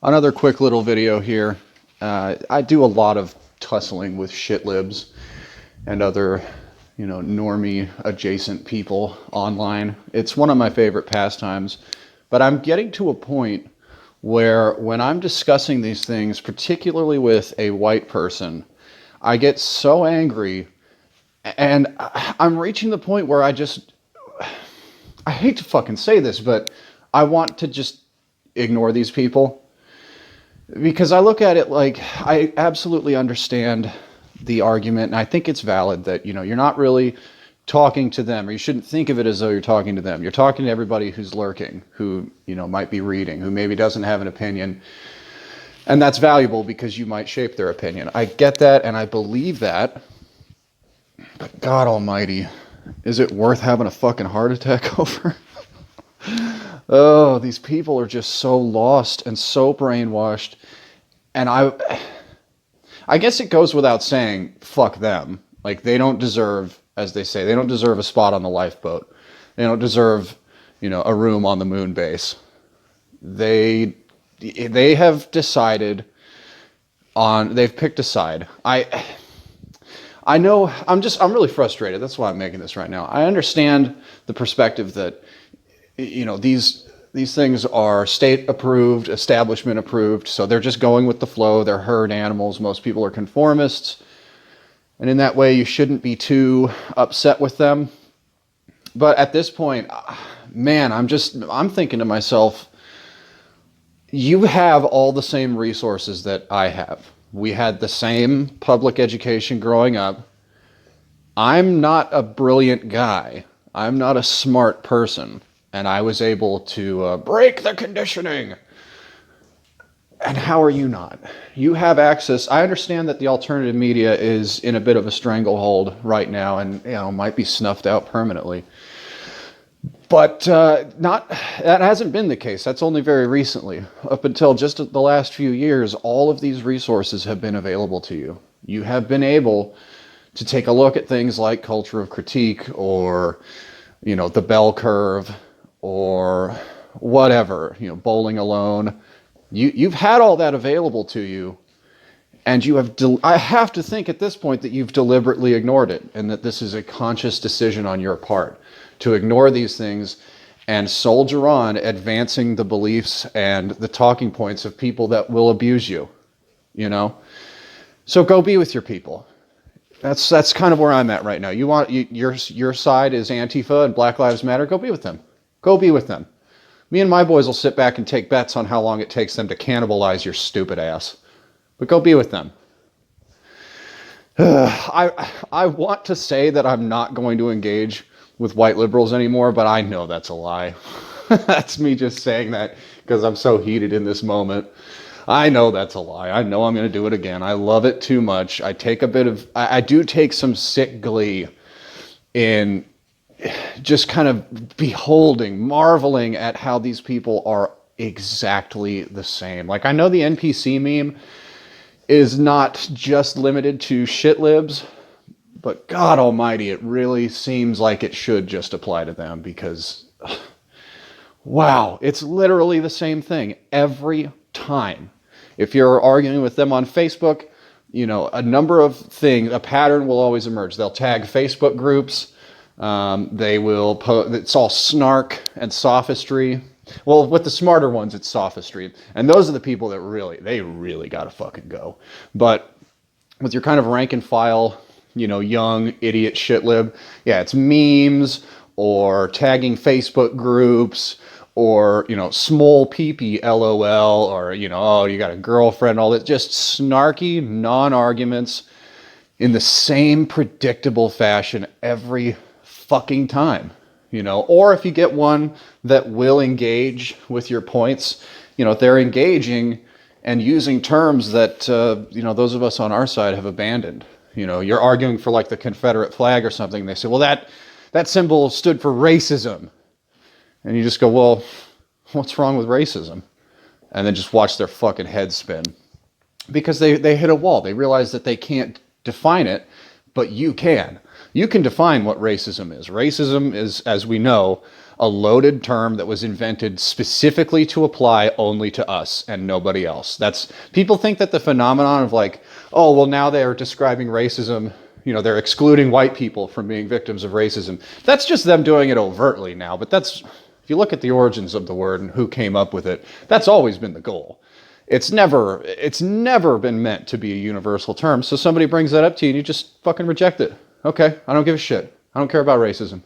Another quick little video here. I do a lot of tussling with shitlibs and other, normie adjacent people online. It's one of my favorite pastimes, but I'm getting to a point where when I'm discussing these things, particularly with a white person, I get so angry, and I'm reaching the point where I hate to fucking say this, but I want to just ignore these people. Because I look at it like, I absolutely understand the argument, and I think it's valid that, you're not really talking to them, or you shouldn't think of it as though you're talking to them. You're talking to everybody who's lurking, who, might be reading, who maybe doesn't have an opinion. And that's valuable because you might shape their opinion. I get that, and I believe that. But God almighty, is it worth having a fucking heart attack over? Oh, these people are just so lost and so brainwashed. And I guess it goes without saying, fuck them. Like, they don't deserve, as they say, they don't deserve a spot on the lifeboat. They don't deserve, a room on the moon base. They have decided on, they've picked a side. I know, I'm really frustrated. That's why I'm making this right now. I understand the perspective that, these things are state approved, establishment approved, so they're just going with the flow. They're herd animals. Most people are conformists. And in that way, you shouldn't be too upset with them. But at this point, man, I'm thinking to myself, you have all the same resources that I have. We had the same public education growing up. I'm not a brilliant guy. I'm not a smart person. And I was able to break the conditioning. And how are you not? You have access. I understand that the alternative media is in a bit of a stranglehold right now and, might be snuffed out permanently. But that hasn't been the case. That's only very recently. Up until just the last few years, all of these resources have been available to you. You have been able to take a look at things like culture of critique or, the bell curve, or whatever, bowling alone. You've had all that available to you, and you have, I have to think at this point that you've deliberately ignored it, and that this is a conscious decision on your part to ignore these things and soldier on advancing the beliefs and the talking points of people that will abuse you, So go be with your people. That's kind of where I'm at right now. Your side is Antifa and Black Lives Matter. Go be with them. Go be with them. Me and my boys will sit back and take bets on how long it takes them to cannibalize your stupid ass. But go be with them. I want to say that I'm not going to engage with white liberals anymore, but I know that's a lie. That's me just saying that because I'm so heated in this moment. I know that's a lie. I know I'm going to do it again. I love it too much. I do take some sick glee in just kind of marveling at how these people are exactly the same. Like, I know the NPC meme is not just limited to shitlibs, but God almighty, it really seems like it should just apply to them because, wow, it's literally the same thing every time. If you're arguing with them on Facebook, a number of things, a pattern will always emerge. They'll tag Facebook groups. They will it's all snark and sophistry. Well, with the smarter ones, it's sophistry. And those are the people that really gotta fucking go. But with your kind of rank and file, young idiot shitlib, yeah, it's memes or tagging Facebook groups or, small peepee LOL or, oh, you got a girlfriend, all that, just snarky non-arguments in the same predictable fashion every fucking time, or if you get one that will engage with your points, if they're engaging and using terms that, those of us on our side have abandoned. You're arguing for like the Confederate flag or something. They say, well, that symbol stood for racism. And you just go, well, what's wrong with racism? And then just watch their fucking head spin. Because they hit a wall. They realize that they can't define it, but you can. You can define what racism is. Racism is, as we know, a loaded term that was invented specifically to apply only to us and nobody else. People think that the phenomenon of like, oh, well, now they are describing racism, they're excluding white people from being victims of racism. That's just them doing it overtly now. But if you look at the origins of the word and who came up with it, that's always been the goal. It's never been meant to be a universal term. So somebody brings that up to you and you just fucking reject it. Okay, I don't give a shit. I don't care about racism.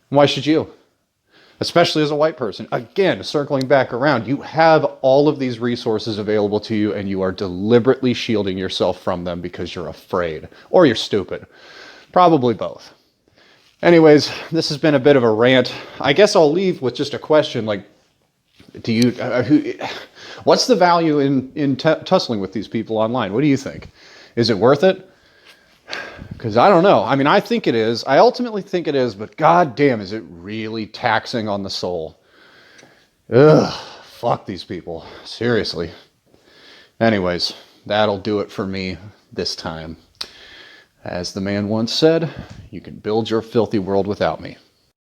Why should you? Especially as a white person. Again, circling back around, you have all of these resources available to you and you are deliberately shielding yourself from them because you're afraid. Or you're stupid. Probably both. Anyways, this has been a bit of a rant. I guess I'll leave with just a question, like, what's the value in tussling with these people online? What do you think? Is it worth it? Because I don't know. I mean, I think it is. I ultimately think it is, but goddamn, is it really taxing on the soul? Ugh, fuck these people. Seriously. Anyways, that'll do it for me this time. As the man once said, you can build your filthy world without me.